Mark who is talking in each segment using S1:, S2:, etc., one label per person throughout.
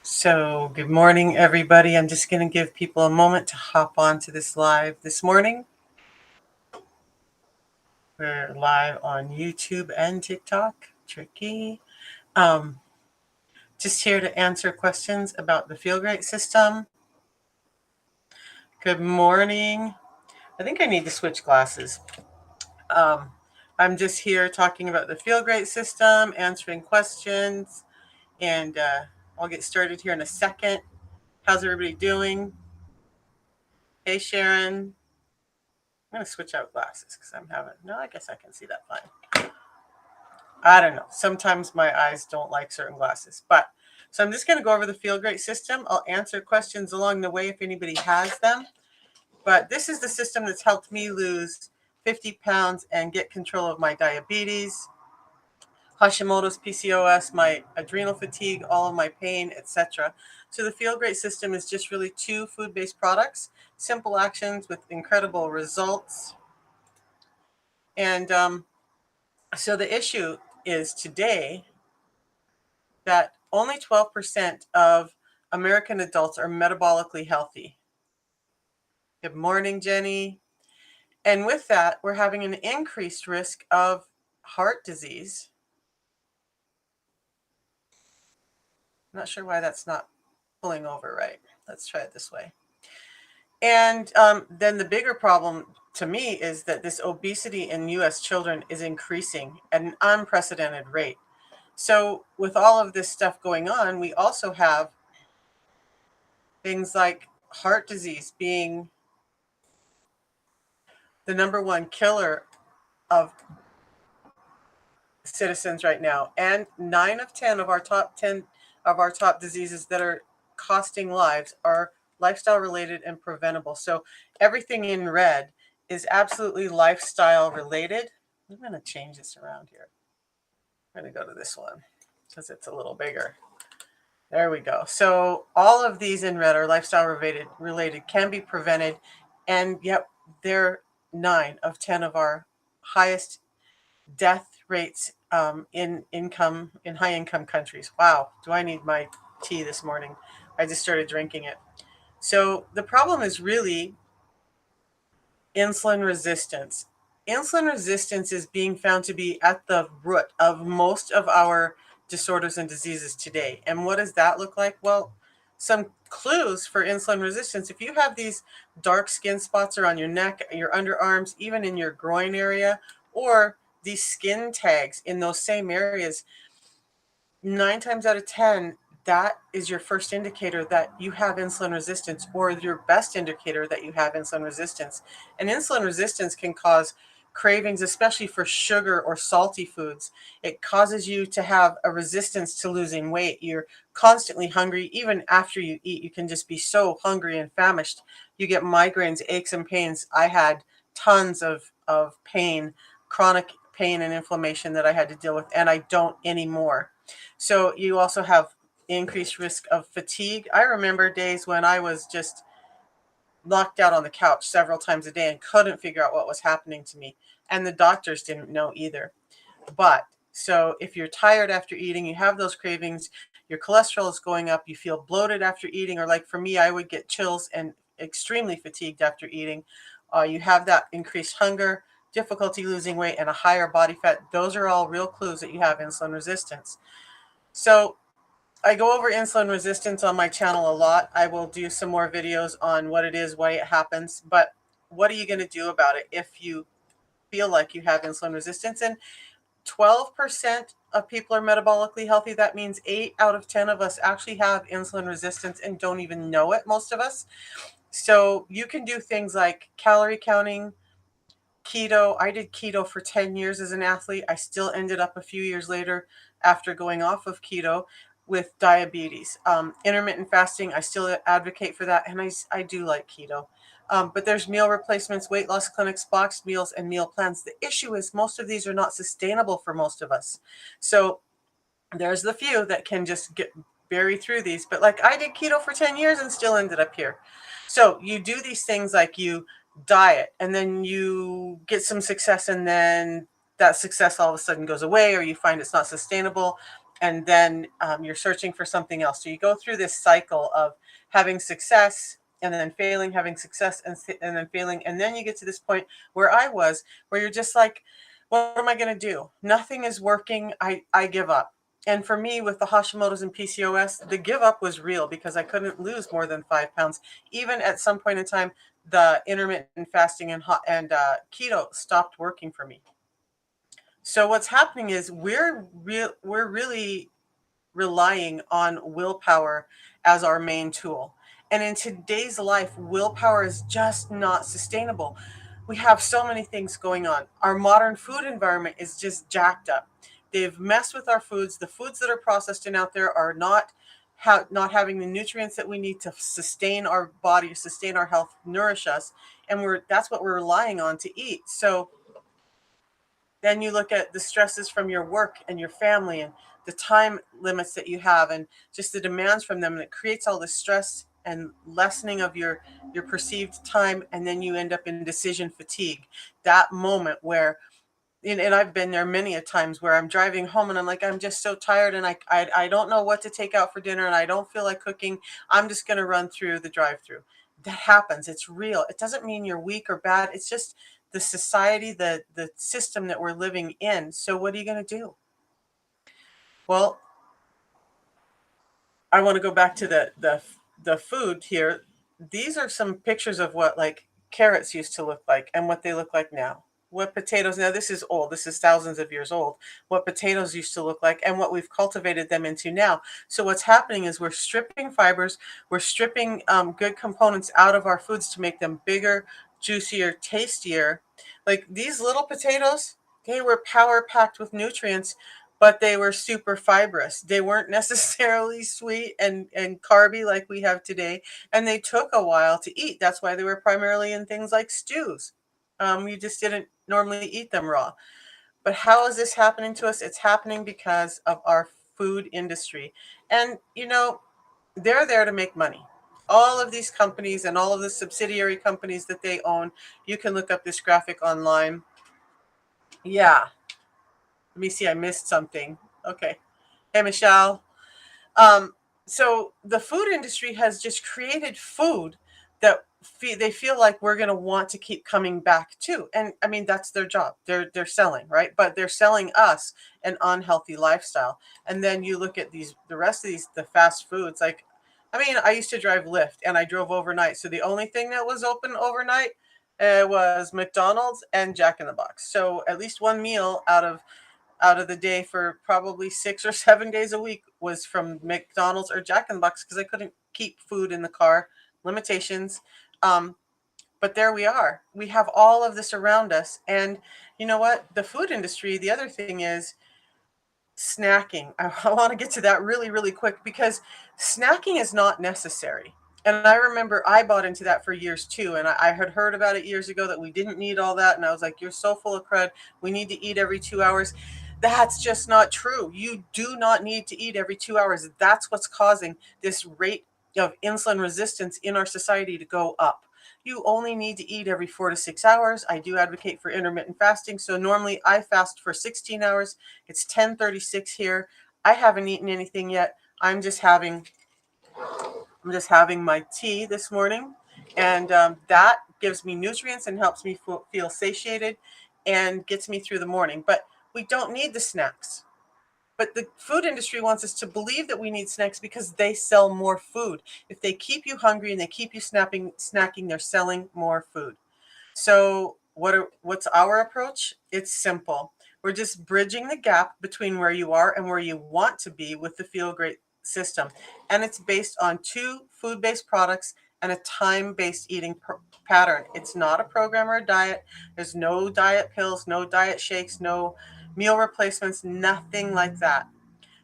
S1: So, good morning, everybody. I'm just going to give people a moment to hop onto this live this morning. We're live on YouTube and TikTok. Tricky. Just here to answer questions about the Feel Great system. Good morning. I think I need to switch glasses. I'm just here talking about the Feel Great system, answering questions, and I'll get started here in a second. How's everybody doing? Hey, Sharon. I'm going to switch out glasses because I guess I can see that fine. I don't know. Sometimes my eyes don't like certain glasses. So I'm just going to go over the Feel Great system. I'll answer questions along the way if anybody has them. But this is the system that's helped me lose 50 pounds and get control of my diabetes, Hashimoto's, PCOS, my adrenal fatigue, all of my pain, etc. So the Feel Great system is just really 2 food-based products, simple actions with incredible results. And so the issue is today that only 12% of American adults are metabolically healthy. Good morning, Jenny. And with that, we're having an increased risk of heart disease. I'm not sure why that's not pulling over right. Let's try it this way. And then the bigger problem to me is that this obesity in U.S. children is increasing at an unprecedented rate. So with all of this stuff going on, we also have things like heart disease being the number one killer of citizens right now. And 9 of 10 of our top 10 of our top diseases that are costing lives are lifestyle related and preventable. So everything in red is absolutely lifestyle related. I'm going to change this around here. I'm going to go to this one because it's a little bigger. There we go. So all of these in red are lifestyle related, can be prevented, and yet they're 9 of 10 of our highest death rates in high income countries. Wow, do I need my tea this morning? I just started drinking it. So the problem is really insulin resistance. Insulin resistance is being found to be at the root of most of our disorders and diseases today. And what does that look like? Well, some clues for insulin resistance. If you have these dark skin spots around your neck, your underarms, even in your groin area, or these skin tags in those same areas, 9 times out of 10, that is your first indicator that you have insulin resistance, or your best indicator that you have insulin resistance. And insulin resistance can cause cravings, especially for sugar or salty foods. It causes you to have a resistance to losing weight. You're constantly hungry. Even after you eat, you can just be so hungry and famished. You get migraines, aches, and pains. I had tons of pain, chronic pain and inflammation that I had to deal with, and I don't anymore. So you also have increased risk of fatigue. I remember days when I was just knocked out on the couch several times a day and couldn't figure out what was happening to me. And the doctors didn't know either. But so if you're tired after eating, you have those cravings, your cholesterol is going up, you feel bloated after eating, or like for me, I would get chills and extremely fatigued after eating. You have that increased hunger, difficulty losing weight, and a higher body fat. Those are all real clues that you have insulin resistance. So I go over insulin resistance on my channel a lot. I will do some more videos on what it is, why it happens, but what are you going to do about it if you feel like you have insulin resistance? And 12% of people are metabolically healthy. That means 8 out of 10 of us actually have insulin resistance and don't even know it, most of us. So you can do things like calorie counting, keto. I did keto for 10 years as an athlete. I still ended up a few years later after going off of keto with diabetes. Intermittent fasting, I still advocate for that, and I do like keto. But there's meal replacements, weight loss clinics, boxed meals, and meal plans. The issue is most of these are not sustainable for most of us. So there's the few that can just bury through these. But like I did keto for 10 years and still ended up here. So you do these things like you diet and then you get some success, and then that success all of a sudden goes away, or you find it's not sustainable, and then you're searching for something else. So you go through this cycle of having success and then failing, having success and then failing. And then you get to this point where I was, where you're just like, what am I going to do? Nothing is working. I give up. And for me, with the Hashimoto's and PCOS, the give up was real because I couldn't lose more than 5 pounds. Even at some point in time, the intermittent fasting and keto stopped working for me. So what's happening is we're really relying on willpower as our main tool. And in today's life, willpower is just not sustainable. We have so many things going on. Our modern food environment is just jacked up. They've messed with our foods. The foods that are processed and out there are not having the nutrients that we need to sustain our body, sustain our health, nourish us, and that's what we're relying on to eat. So then you look at the stresses from your work and your family and the time limits that you have and just the demands from them, and it creates all this stress and lessening of your perceived time, and then you end up in decision fatigue, that moment where and I've been there many a times where I'm driving home and I'm like, I'm just so tired, and I don't know what to take out for dinner, and I don't feel like cooking. I'm just going to run through the drive-through. That happens. It's real. It doesn't mean you're weak or bad. It's just the society, the system that we're living in. So what are you going to do? Well, I want to go back to the food here. These are some pictures of what like carrots used to look like and what they look like now. What potatoes, now this is old, this is thousands of years old. What potatoes used to look like and what we've cultivated them into now. So what's happening is we're stripping fibers, we're stripping good components out of our foods to make them bigger, juicier, tastier. Like these little potatoes, they were power packed with nutrients, but they were super fibrous. They weren't necessarily sweet and carby like we have today, and they took a while to eat. That's why they were primarily in things like stews. We just didn't normally eat them raw. But how is this happening to us? It's happening because of our food industry. And, they're there to make money. All of these companies and all of the subsidiary companies that they own, you can look up this graphic online. Yeah, let me see, I missed something. Okay. Hey, Michelle. Um, so the food industry has just created food that they feel like we're going to want to keep coming back to. And I mean, that's their job. They're selling, right? But they're selling us an unhealthy lifestyle. And then you look at the rest of the fast foods. Like, I mean, I used to drive Lyft and I drove overnight. So the only thing that was open overnight was McDonald's and Jack in the Box. So at least one meal out of the day for probably 6 or 7 days a week was from McDonald's or Jack in the Box because I couldn't keep food in the car, limitations. Um, but there we are. We have all of this around us. And you know what? The food industry, the other thing is snacking. I want to get to that really, really quick because snacking is not necessary. And I remember I bought into that for years too. And I had heard about it years ago that we didn't need all that. And I was like, you're so full of crud. We need to eat every 2 hours. That's just not true. You do not need to eat every 2 hours. That's what's causing this rate of insulin resistance in our society to go up. You only need to eat every 4 to 6 hours. I do advocate for intermittent fasting. So normally I fast for 16 hours. It's 10:36 here. I haven't eaten anything yet. I'm just having my tea this morning, and that gives me nutrients and helps me feel satiated and gets me through the morning. But we don't need the snacks. But the food industry wants us to believe that we need snacks because they sell more food. If they keep you hungry and they keep you snacking, they're selling more food. So what's our approach? It's simple. We're just bridging the gap between where you are and where you want to be with the Feel Great system. And it's based on two food-based products and a time-based eating pattern. It's not a program or a diet. There's no diet pills, no diet shakes, no meal replacements, nothing like that.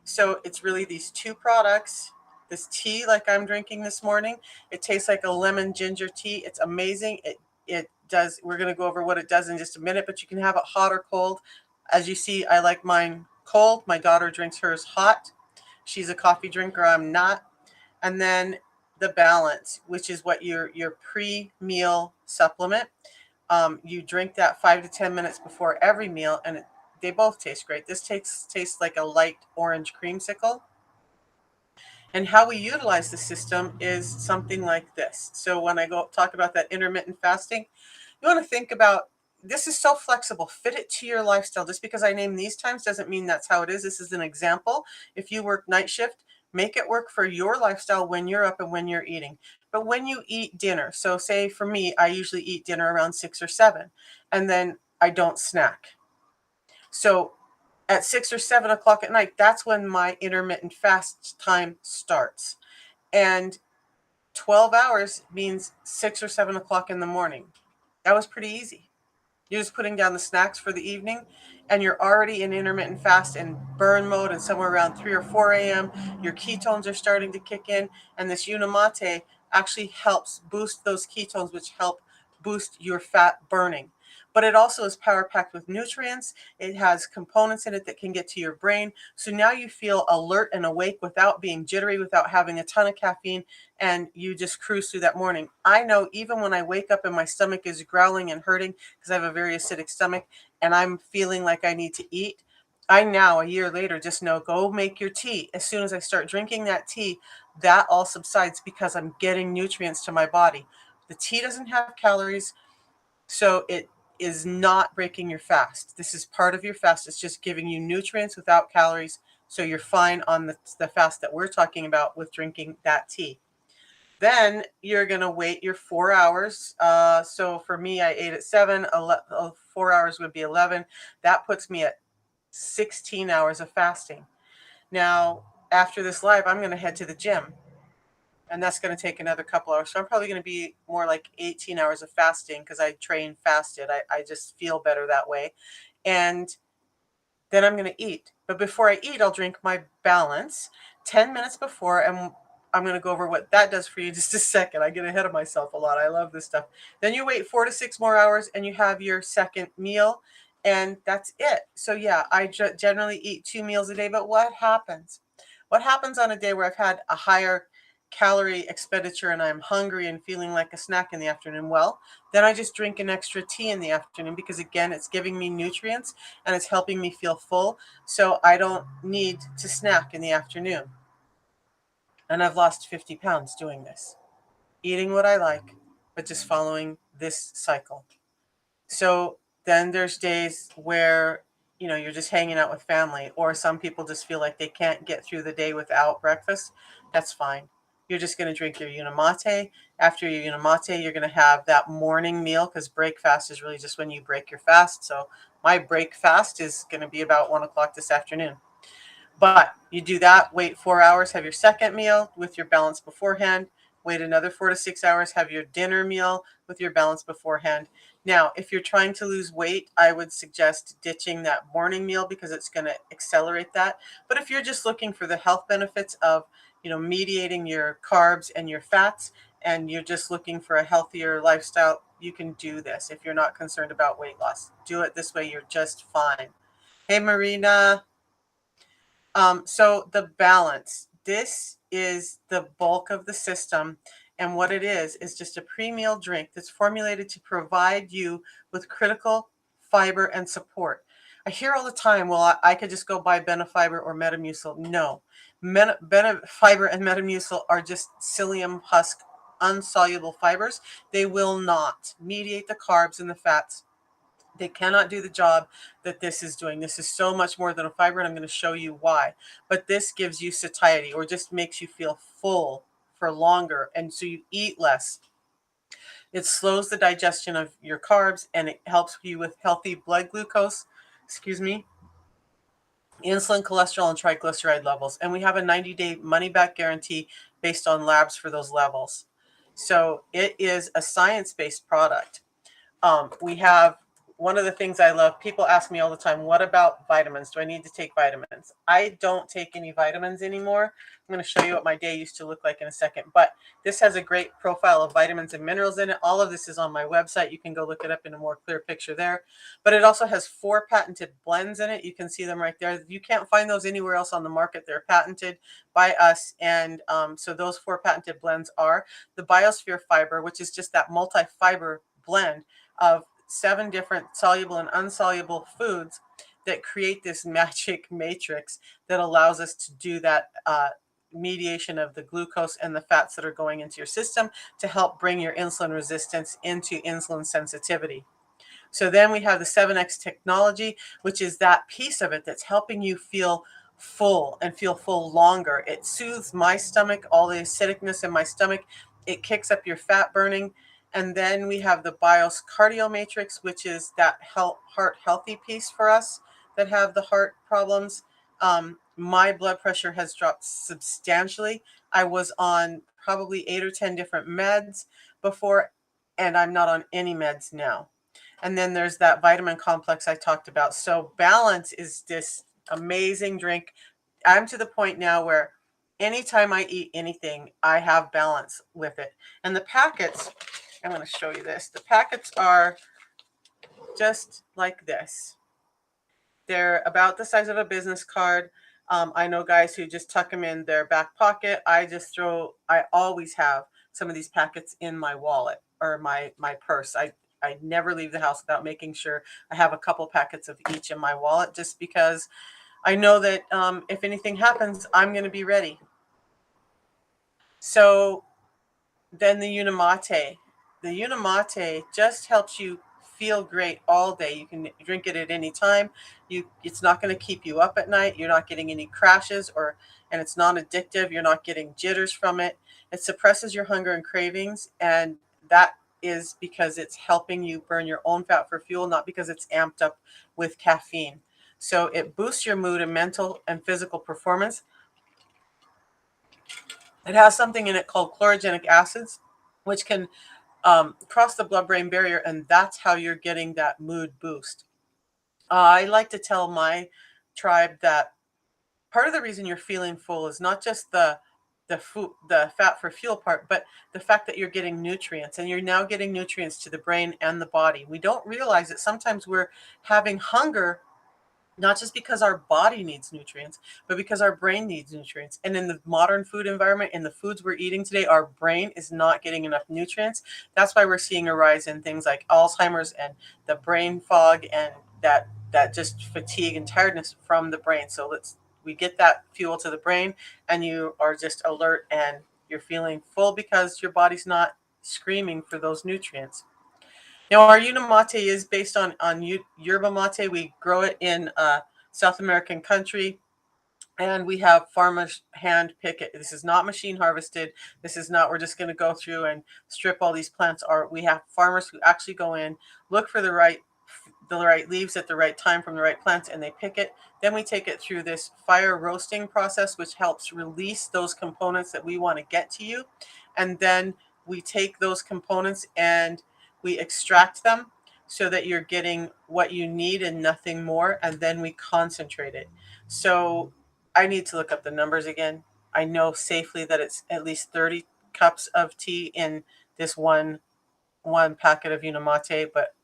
S1: So it's really these two products. This tea, like I'm drinking this morning, it tastes like a lemon ginger tea. It's amazing. It does. We're going to go over what it does in just a minute, but you can have it hot or cold. As you see, I like mine cold. My daughter drinks hers hot. She's a coffee drinker. I'm not. And then the balance, which is what your pre-meal supplement. You drink that 5 to 10 minutes before every meal, and they both taste great. This tastes like a light orange creamsicle. And how we utilize the system is something like this. So when I go talk about that intermittent fasting, you want to think about, this is so flexible. Fit it to your lifestyle. Just because I name these times doesn't mean that's how it is. This is an example. If you work night shift, make it work for your lifestyle when you're up and when you're eating. But when you eat dinner, so say for me, I usually eat dinner around 6 or 7, and then I don't snack. So at 6 or 7 o'clock at night, that's when my intermittent fast time starts. And 12 hours means 6 or 7 o'clock in the morning. That was pretty easy. You're just putting down the snacks for the evening, and you're already in intermittent fast and burn mode, and somewhere around 3 or 4 a.m., your ketones are starting to kick in, and this Unimate actually helps boost those ketones, which help boost your fat burning. But it also is power packed with nutrients. It has components in it that can get to your brain. So now you feel alert and awake without being jittery, without having a ton of caffeine, and you just cruise through that morning. I know even when I wake up and my stomach is growling and hurting because I have a very acidic stomach and I'm feeling like I need to eat, I now, a year later, just know, go make your tea. As soon as I start drinking that tea, that all subsides because I'm getting nutrients to my body. The tea doesn't have calories, so it is not breaking your fast. This is part of your fast. It's just giving you nutrients without calories. So you're fine on the fast that we're talking about with drinking that tea. Then you're going to wait your 4 hours. So for me, I ate at 7, 4 hours would be 11. That puts me at 16 hours of fasting. Now, after this live, I'm going to head to the gym, and that's going to take another couple hours. So I'm probably going to be more like 18 hours of fasting because I train fasted. I just feel better that way. And then I'm going to eat. But before I eat, I'll drink my balance 10 minutes before, and I'm going to go over what that does for you in just a second. I get ahead of myself a lot. I love this stuff. Then you wait 4 to 6 more hours and you have your second meal, and that's it. So yeah, I generally eat 2 meals a day. But what happens? What happens on a day where I've had a higher calorie expenditure and I'm hungry and feeling like a snack in the afternoon? Well, then I just drink an extra tea in the afternoon because, again, it's giving me nutrients and it's helping me feel full. So I don't need to snack in the afternoon. And I've lost 50 pounds doing this, eating what I like, but just following this cycle. So then there's days where, you're just hanging out with family, or some people just feel like they can't get through the day without breakfast. That's fine. You're just going to drink your Unimate. After your Unimate, you're going to have that morning meal, because break fast is really just when you break your fast. So my break fast is going to be about 1 o'clock this afternoon. But you do that, wait 4 hours, have your second meal with your balance beforehand, wait another 4 to 6 hours, have your dinner meal with your balance beforehand. Now, if you're trying to lose weight, I would suggest ditching that morning meal because it's going to accelerate that. But if you're just looking for the health benefits of, mediating your carbs and your fats, and you're just looking for a healthier lifestyle, you can do this. If you're not concerned about weight loss, do it this way. You're just fine. Hey, Marina. So the balance, this is the bulk of the system. And what it is just a pre-meal drink that's formulated to provide you with critical fiber and support. I hear all the time, well, I could just go buy Benefiber or Metamucil. No, Benefiber and Metamucil are just psyllium husk unsoluble fibers. They will not mediate the carbs and the fats. They cannot do the job that this is doing. This is so much more than a fiber, and I'm going to show you why. But this gives you satiety, or just makes you feel full for longer, and so you eat less. It slows the digestion of your carbs, and it helps you with healthy blood glucose, insulin, cholesterol, and triglyceride levels. And we have a 90-day money-back guarantee based on labs for those levels. So it is a science-based product. We have, one of the things I love, people ask me all the time, what about vitamins? Do I need to take vitamins? I don't take any vitamins anymore. I'm going to show you what my day used to look like in a second. But this has a great profile of vitamins and minerals in it. All of this is on my website. You can go look it up in a more clear picture there. But it also has 4 patented blends in it. You can see them right there. You can't find those anywhere else on the market. They're patented by us. And so those 4 patented blends are the Biosphere Fiber, which is just that multi-fiber blend of 7 different soluble and insoluble foods that create this magic matrix that allows us to do that mediation of the glucose and the fats that are going into your system to help bring your insulin resistance into insulin sensitivity. So then we have the 7X technology, which is that piece of it that's helping you feel full and feel full longer. It soothes my stomach, all the acidicness in my stomach. It kicks up your fat burning. And then we have the BIOS Cardio Matrix, which is that heart healthy piece for us that have the heart problems. My blood pressure has dropped substantially. I was on probably 8 or 10 different meds before, and I'm not on any meds now. And then there's that vitamin complex I talked about. So balance is this amazing drink. I'm to the point now where anytime I eat anything, I have balance with it. And the packets, I'm going to show you this. The packets are just like this. They're about the size of a business card. I know guys who just tuck them in their back pocket. I always have some of these packets in my wallet or my purse. I never leave the house without making sure I have a couple packets of each in my wallet, just because I know that if anything happens, I'm going to be ready. So then the Unimate. The Unimate just helps you feel great all day. You can drink it at any time. It's not going to keep you up at night. You're not getting any crashes, and it's non-addictive. You're not getting jitters from it. It suppresses your hunger and cravings, and that is because it's helping you burn your own fat for fuel, not because it's amped up with caffeine. So it boosts your mood and mental and physical performance. It has something in it called chlorogenic acids, which can cross the blood-brain barrier, and that's how you're getting that mood boost. I like to tell my tribe that part of the reason you're feeling full is not just the fat for fuel part, but the fact that you're getting nutrients, and you're now getting nutrients to the brain and the body. We don't realize that sometimes we're having hunger not just because our body needs nutrients, but because our brain needs nutrients. And in the modern food environment, in the foods we're eating today, our brain is not getting enough nutrients. That's why we're seeing a rise in things like Alzheimer's and the brain fog, and that just fatigue and tiredness from the brain. So we get that fuel to the brain, and you are just alert and you're feeling full because your body's not screaming for those nutrients. Now, our Unimate is based on yerba mate. We grow it in South American country, and we have farmers hand pick it. This is not machine harvested. This is not, we're just going to go through and strip all these plants. We have farmers who actually go in, look for the right leaves at the right time from the right plants, and they pick it. Then we take it through this fire roasting process, which helps release those components that we want to get to you. And then we take those components and we extract them so that you're getting what you need and nothing more. And then we concentrate it. So I need to look up the numbers again. I know safely that it's at least 30 cups of tea in this one packet of Unimate, but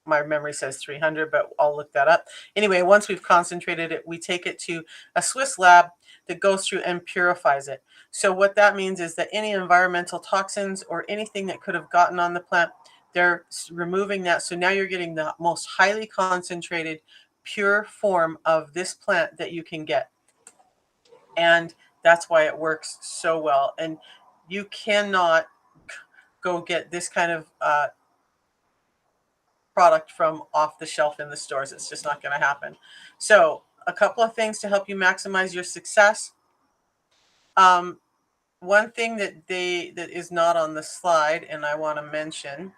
S1: my memory says 300, but I'll look that up. Anyway, once we've concentrated it, we take it to a Swiss lab that goes through and purifies it. So what that means is that any environmental toxins or anything that could have gotten on the plant, they're removing that. So now you're getting the most highly concentrated, pure form of this plant that you can get. And that's why it works so well. And you cannot go get this kind of product from off the shelf in the stores. It's just not going to happen. So a couple of things to help you maximize your success. One thing that is not on the slide, and I want to mention,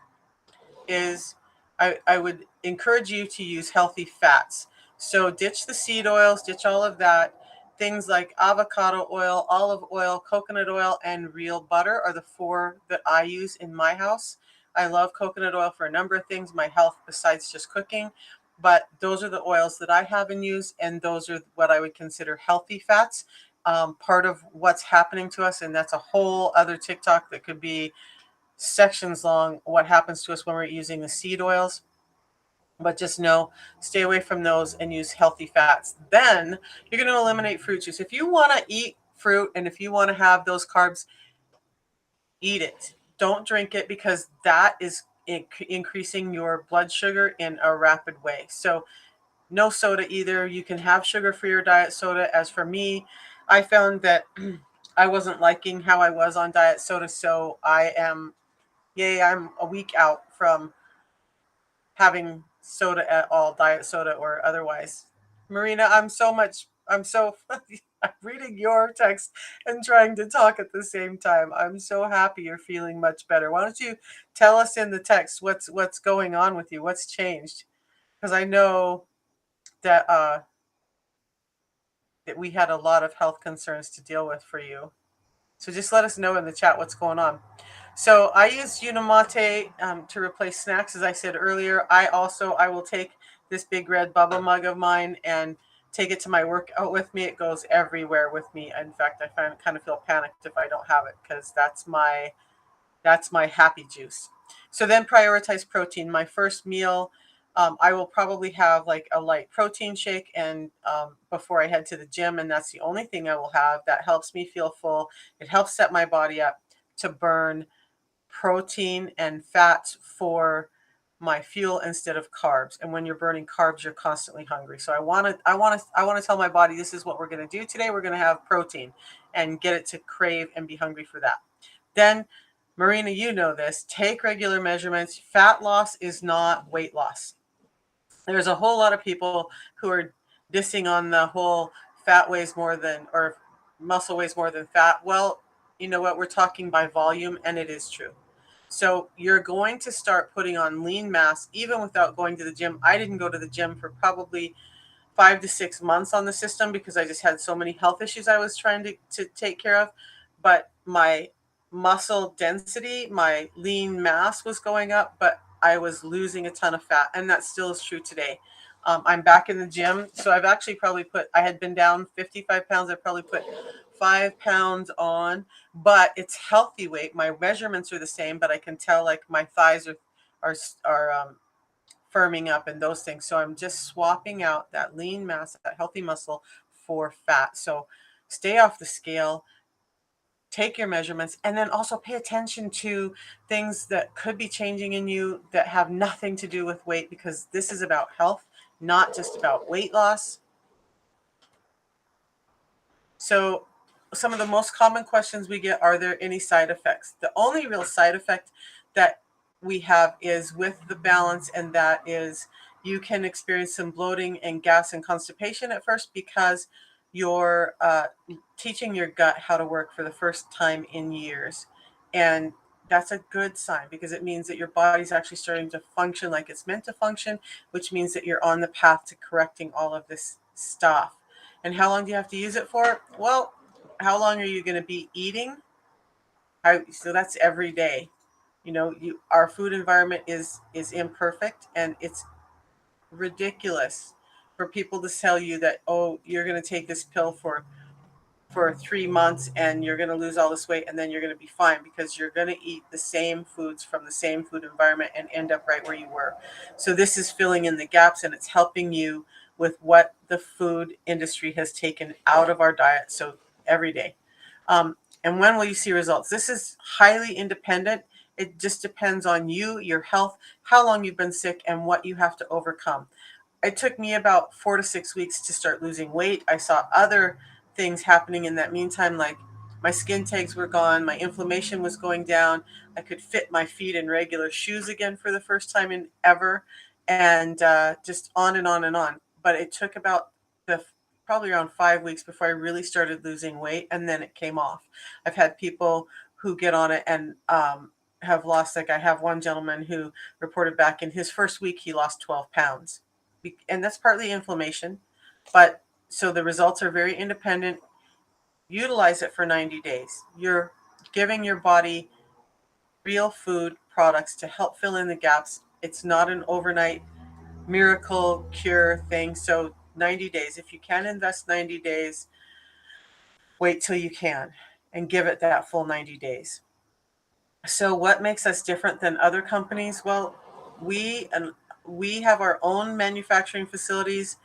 S1: is I would encourage you to use healthy fats. So ditch the seed oils, ditch all of that. Things like avocado oil, olive oil, coconut oil, and real butter are the 4 that I use in my house. I love coconut oil for a number of things, my health besides just cooking. But those are the oils that I have and use, and those are what I would consider healthy fats. Part of what's happening to us, and that's a whole other TikTok that could be sections long, what happens to us when we're using the seed oils. But just know, stay away from those and use healthy fats. Then you're going to eliminate fruit juice. If you want to eat fruit and if you want to have those carbs, eat it. Don't drink it, because that is increasing your blood sugar in a rapid way. So no soda either. You can have sugar-free or diet soda. As for me, I found that I wasn't liking how I was on diet soda, so I'm a week out from having soda at all, diet soda or otherwise. Marina, I'm so I'm reading your text and trying to talk at the same time. I'm so happy you're feeling much better. Why don't you tell us in the text what's going on with you? What's changed? Because I know that that we had a lot of health concerns to deal with for you. So just let us know in the chat what's going on. So I use Unimate to replace snacks, as I said earlier. I will take this big red Bubba mug of mine and take it to my workout with me. It goes everywhere with me. In fact, kind of feel panicked if I don't have it because that's my happy juice. So then prioritize protein. My first meal, I will probably have like a light protein shake and before I head to the gym, and that's the only thing I will have. That helps me feel full. It helps set my body up to burn protein and fats for my fuel instead of carbs. And when you're burning carbs, you're constantly hungry. So I want to tell my body this is what we're going to do today. We're going to have protein and get it to crave and be hungry for that. Then, Marina, you know this, take regular measurements. Fat loss is not weight loss. There's a whole lot of people who are dissing on the whole fat weighs more than, or muscle weighs more than fat. Well, you know what? We're talking by volume, and it is true. So you're going to start putting on lean mass even without going to the gym. I didn't go to the gym for probably 5 to 6 months on the system because I just had so many health issues I was trying to take care of. But my muscle density, my lean mass was going up, but I was losing a ton of fat. And that still is true today. I'm back in the gym. So I've actually I had been down 55 pounds. I probably put 5 pounds on, but it's healthy weight. My measurements are the same, but I can tell like my thighs are firming up and those things. So I'm just swapping out that lean mass, that healthy muscle for fat. So stay off the scale, take your measurements, and then also pay attention to things that could be changing in you that have nothing to do with weight, because this is about health, not just about weight loss. So some of the most common questions we get, are there any side effects? The only real side effect that we have is with the balance, and that is you can experience some bloating and gas and constipation at first because you're teaching your gut how to work for the first time in years. And that's a good sign because it means that your body's actually starting to function like it's meant to function, which means that you're on the path to correcting all of this stuff. And how long do you have to use it for? Well, how long are you going to be eating? So that's every day. You know, our food environment is imperfect, and it's ridiculous for people to tell you that, oh, you're going to take this pill for 3 months and you're going to lose all this weight and then you're going to be fine, because you're going to eat the same foods from the same food environment and end up right where you were. So this is filling in the gaps, and it's helping you with what the food industry has taken out of our diet. So every day. And when will you see results? This is highly independent. It just depends on you, your health, how long you've been sick, and what you have to overcome. It took me about 4 to 6 weeks to start losing weight. I saw other things happening in that meantime, like my skin tags were gone, my inflammation was going down, I could fit my feet in regular shoes again for the first time in ever, and just on and on and on. But it took about the probably around 5 weeks before I really started losing weight, and then it came off. I've had people who get on it and have lost, like I have one gentleman who reported back in his first week he lost 12 pounds, and that's partly inflammation. But so the results are very independent. Utilize it for 90 days. You're giving your body real food products to help fill in the gaps. It's not an overnight miracle cure thing. So 90 days. If you can invest 90 days, wait till you can and give it that full 90 days. So what makes us different than other companies? Well, we have our own manufacturing facilities.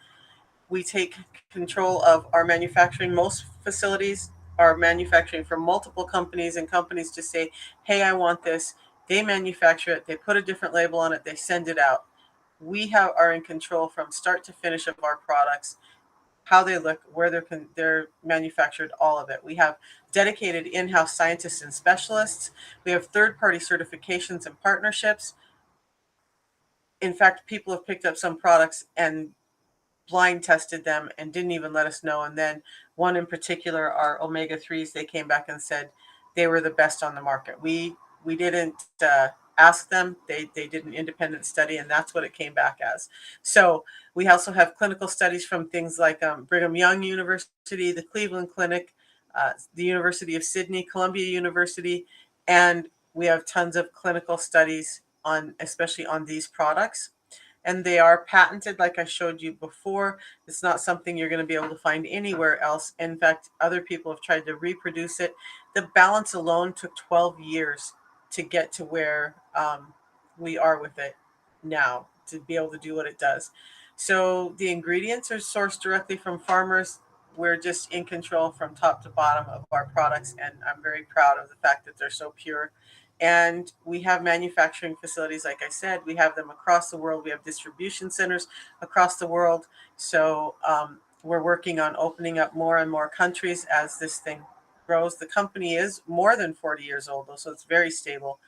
S1: We take control of our manufacturing. Most facilities are manufacturing for multiple companies, and companies just say, hey, I want this. They manufacture it. They put a different label on it. They send it out. we are in control from start to finish of our products, how they look, where they're manufactured, all of it. We have dedicated in-house scientists and specialists. We have third-party certifications and partnerships. In fact, people have picked up some products and blind tested them and didn't even let us know. And then one in particular, our omega-3s, they came back and said they were the best on the market. We didn't ask them. They did an independent study, and that's what it came back as. So we also have clinical studies from things like Brigham Young University, the Cleveland Clinic, the University of Sydney, Columbia University, and we have tons of clinical studies on, especially on these products, and they are patented like I showed you before. It's not something you're going to be able to find anywhere else. In fact, other people have tried to reproduce it. The balance alone took 12 years to get to where we are with it now, to be able to do what it does. So the ingredients are sourced directly from farmers. We're just in control from top to bottom of our products, and I'm very proud of the fact that they're so pure. And we have manufacturing facilities, like I said, we have them across the world. We have distribution centers across the world. So we're working on opening up more and more countries as this thing grows. The company is more than 40 years old, though, so it's very stable,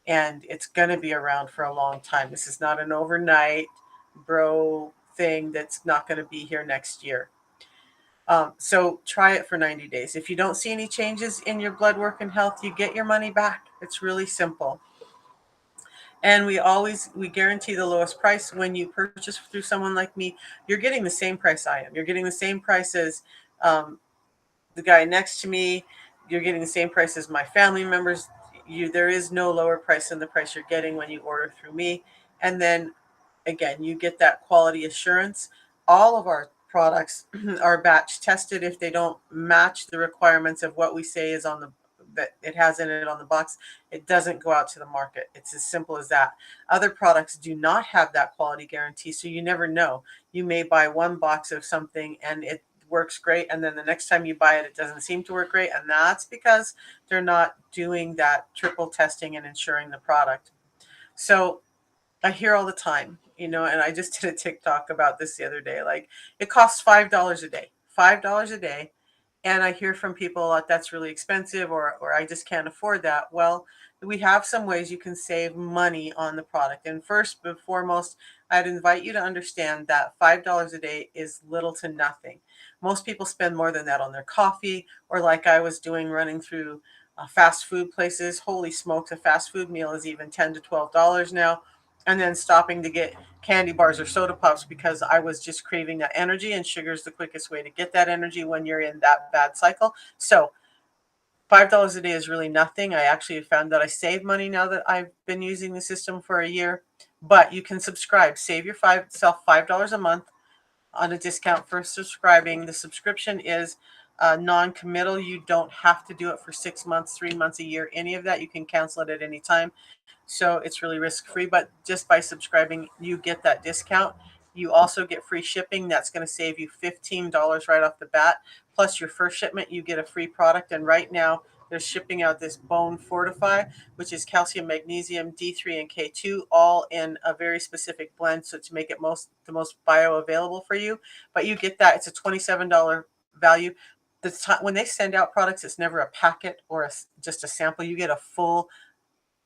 S1: and it's going to be around for a long time. This is not an overnight bro thing that's not going to be here next year. So try it for 90 days. If you don't see any changes in your blood work and health, you get your money back. It's really simple. And we guarantee the lowest price. When you purchase through someone like me, you're getting the same price I am. You're getting the same price as the guy next to me. You're getting the same price as my family members. There is no lower price than the price you're getting when you order through me. And then again, you get that quality assurance. All of our products are batch tested. If they don't match the requirements of what we say is on the that it has in it on the box, it doesn't go out to the market. It's as simple as that. Other products do not have that quality guarantee, so you never know. You may buy one box of something and it works great, and then the next time you buy it, it doesn't seem to work great, and that's because they're not doing that triple testing and ensuring the product. So I hear all the time, and I just did a TikTok about this the other day. Like, it costs $5 a day, $5 a day. And I hear from people that that's really expensive, or I just can't afford that. Well, we have some ways you can save money on the product. And first and foremost, I'd invite you to understand that $5 a day is little to nothing. Most people spend more than that on their coffee, or like I was doing running through fast food places. Holy smokes, a fast food meal is even $10 to $12 now, and then stopping to get candy bars or soda pops because I was just craving that energy, and sugar is the quickest way to get that energy when you're in that bad cycle. So $5 a day is really nothing. I actually found that I save money now that I've been using the system for a year. But you can subscribe, save yourself $5 a month on a discount for subscribing. The subscription is non-committal. You don't have to do it for 6 months, 3 months, a year, any of that. You can cancel it at any time. So it's really risk-free, but just by subscribing, you get that discount. You also get free shipping. That's going to save you $15 right off the bat. Plus your first shipment, you get a free product. And right now they're shipping out this Bone Fortify, which is calcium, magnesium, D3, and K2, all in a very specific blend, so to make it the most bioavailable for you. But you get that. It's a $27 value. When they send out products, it's never a packet or just a sample. You get a full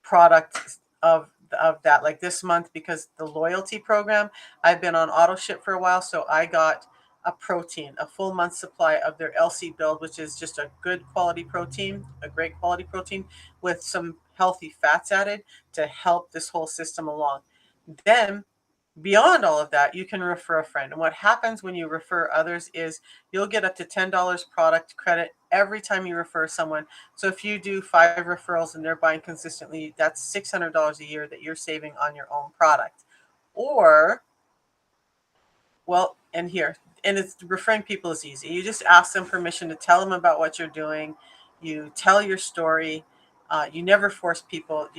S1: product of that. Like this month, because the loyalty program, I've been on auto ship for a while, so I got a full month supply of their LC build, which is just a good quality protein, a great quality protein with some healthy fats added to help this whole system along. Then beyond all of that, you can refer a friend. And what happens when you refer others is you'll get up to $10 product credit every time you refer someone. So if you do 5 referrals and they're buying consistently, that's $600 a year that you're saving on your own product. Or, well, and it's referring people is easy. You just ask them permission to tell them about what you're doing. You tell your story. You never force people.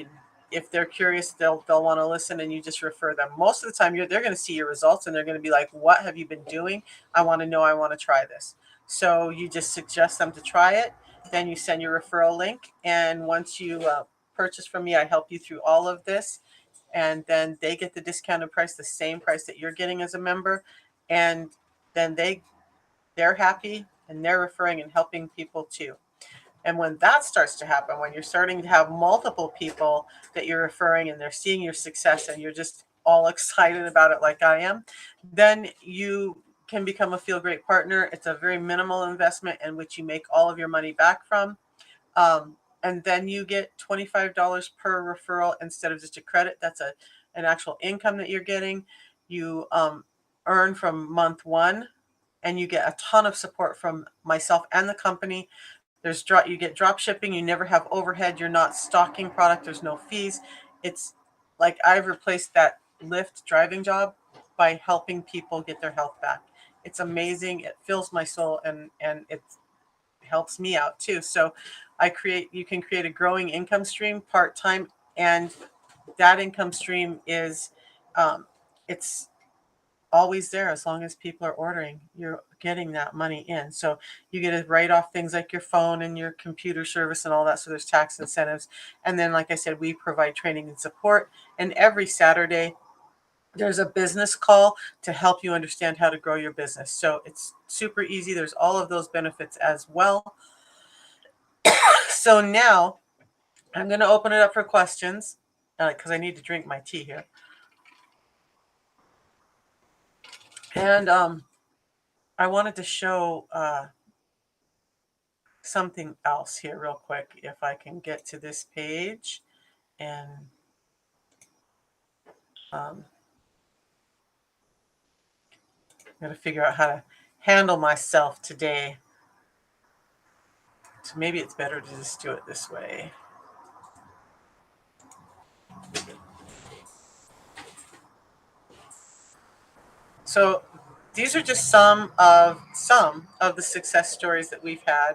S1: If they're curious, they'll want to listen, and you just refer them. Most of the time, they're going to see your results, and they're going to be like, "What have you been doing? I want to know. I want to try this." So you just suggest them to try it. Then you send your referral link, and once you purchase from me, I help you through all of this. and then they get the discounted price, the same price that you're getting as a member, and then they're happy and they're referring and helping people too. And when that starts to happen, when you're starting to have multiple people that you're referring and they're seeing your success and you're just all excited about it like I am, then you can become a Feel Great partner. It's a very minimal investment in which you make all of your money back from. And then you get $25 per referral instead of just a credit. That's an actual income that you're getting. You earn from month one, and you get a ton of support from myself and the company. You get drop shipping. You never have overhead. You're not stocking product. There's no fees. It's like I've replaced that Lyft driving job by helping people get their health back. It's amazing. It fills my soul, and it helps me out too. So you can create a growing income stream part-time, and that income stream is it's always there as long as people are ordering. You're getting that money in. So you get to write off things like your phone and your computer service and all that. So there's tax incentives. And then, like I said, we provide training and support. And every Saturday, there's a business call to help you understand how to grow your business. So it's super easy. There's all of those benefits as well. So now I'm going to open it up for questions because I need to drink my tea here. And I wanted to show something else here real quick, if I can get to this page. And I'm going to figure out how to handle myself today. So maybe it's better to just do it this way. So these are just some of the success stories that we've had.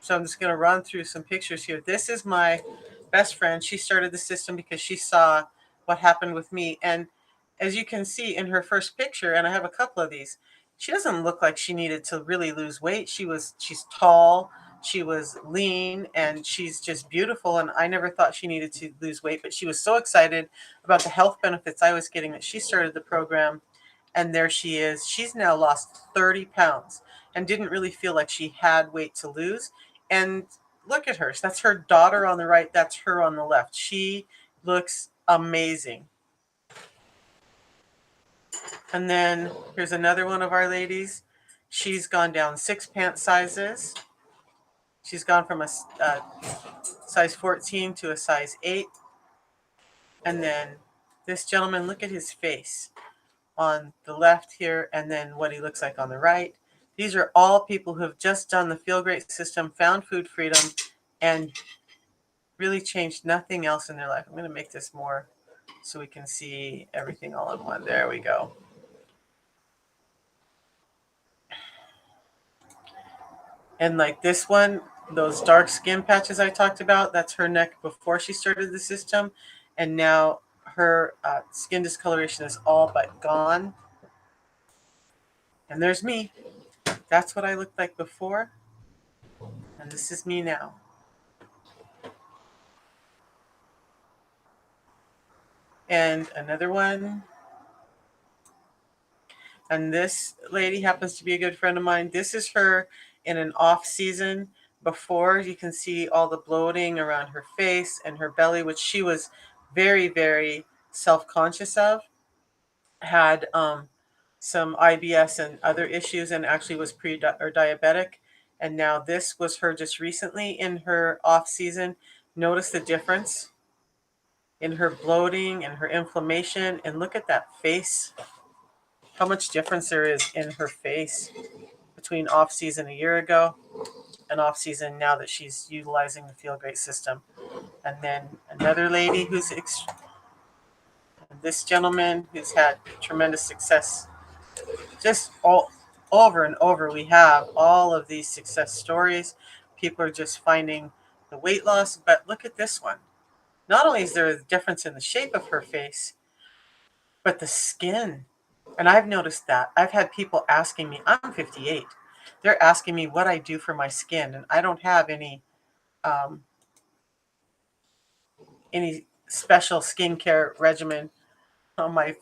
S1: So I'm just going to run through some pictures here. This is my best friend. She started the system because she saw what happened with me. And as you can see in her first picture, and I have a couple of these, she doesn't look like she needed to really lose weight. She's tall, she was lean, and she's just beautiful. And I never thought she needed to lose weight, but she was so excited about the health benefits I was getting that she started the program. And there she is. She's now lost 30 pounds and didn't really feel like she had weight to lose. And look at her. That's her daughter on the right. That's her on the left. She looks amazing. And then here's another one of our ladies. She's gone down 6 pant sizes. She's gone from a size 14 to a size 8. And then this gentleman, look at his face on the left here, and then what he looks like on the right. These are all people who have just done the Feel Great system, found food freedom, and really changed nothing else in their life. I'm going to make this more so we can see everything all in one. There we go. And like this one, those dark skin patches I talked about, that's her neck before she started the system. And now her skin discoloration is all but gone. And there's me. That's what I looked like before. And this is me now. And another one. And this lady happens to be a good friend of mine. This is her in an off season before. You can see all the bloating around her face and her belly, which she was very, very self-conscious of. Had some IBS and other issues, and actually was diabetic. And now this was her just recently in her off season. Notice the difference in her bloating and her inflammation. And look at that face. How much difference there is in her face between off season a year ago and off season now that she's utilizing the Feel Great system. And then another lady this gentleman who's had tremendous success. Just all over and over, we have all of these success stories. People are just finding the weight loss, but look at this one. Not only is there a difference in the shape of her face, but the skin. And I've noticed that. I've had people asking me, I'm 58. They're asking me what I do for my skin, and I don't have any special skincare regimen. Oh, my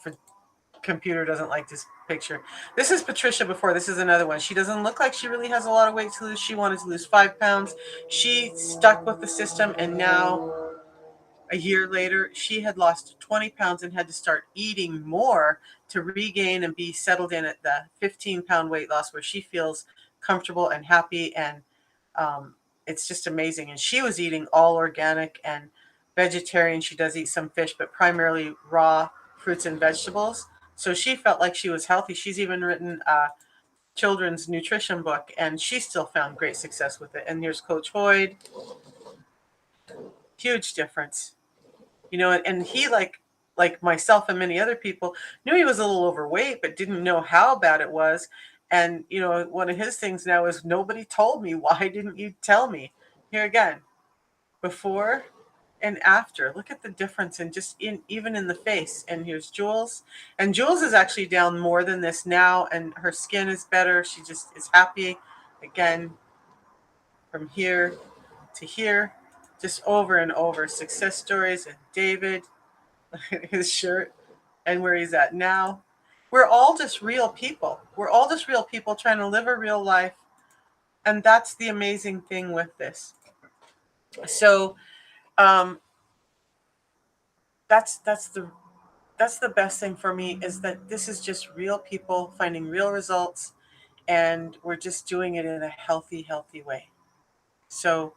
S1: computer doesn't like this picture. This is Patricia before. This is another one. She doesn't look like she really has a lot of weight to lose. She wanted to lose 5 pounds. She stuck with the system, and now a year later, she had lost 20 pounds and had to start eating more to regain and be settled in at the 15-pound weight loss where she feels comfortable and happy. And it's just amazing. And she was eating all organic and vegetarian. She does eat some fish, but primarily raw fruits and vegetables. So she felt like she was healthy. She's even written a children's nutrition book, and she still found great success with it. And here's Coach Hoyd. Huge difference. And he, like myself and many other people, knew he was a little overweight but didn't know how bad it was. And one of his things now is, nobody told me. Why didn't you tell me? Here again, before and after, look at the difference, and just even in the face. And here's Jules, and Jules is actually down more than this now, and her skin is better. She just is happy again, from here to here, just over and over. Success stories. And David, his shirt, and where he's at now. We're all just real people. We're all just real people trying to live a real life. And that's the amazing thing with this. So that's the best thing for me, is that this is just real people finding real results, and we're just doing it in a healthy way. So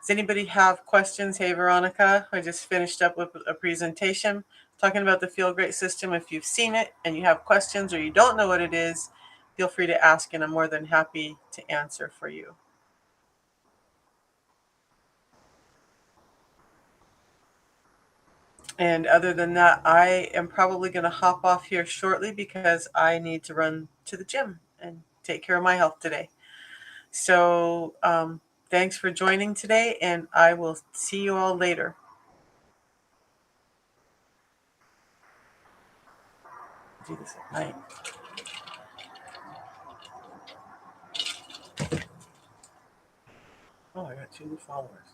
S1: does anybody have questions? Hey, Veronica, I just finished up with a presentation talking about the Feel Great system. If you've seen it and you have questions or you don't know what it is, feel free to ask, and I'm more than happy to answer for you. And other than that, I am probably going to hop off here shortly because I need to run to the gym and take care of my health today. So thanks for joining today, and I will see you all later. Do this at night. Oh, I got 2 new followers.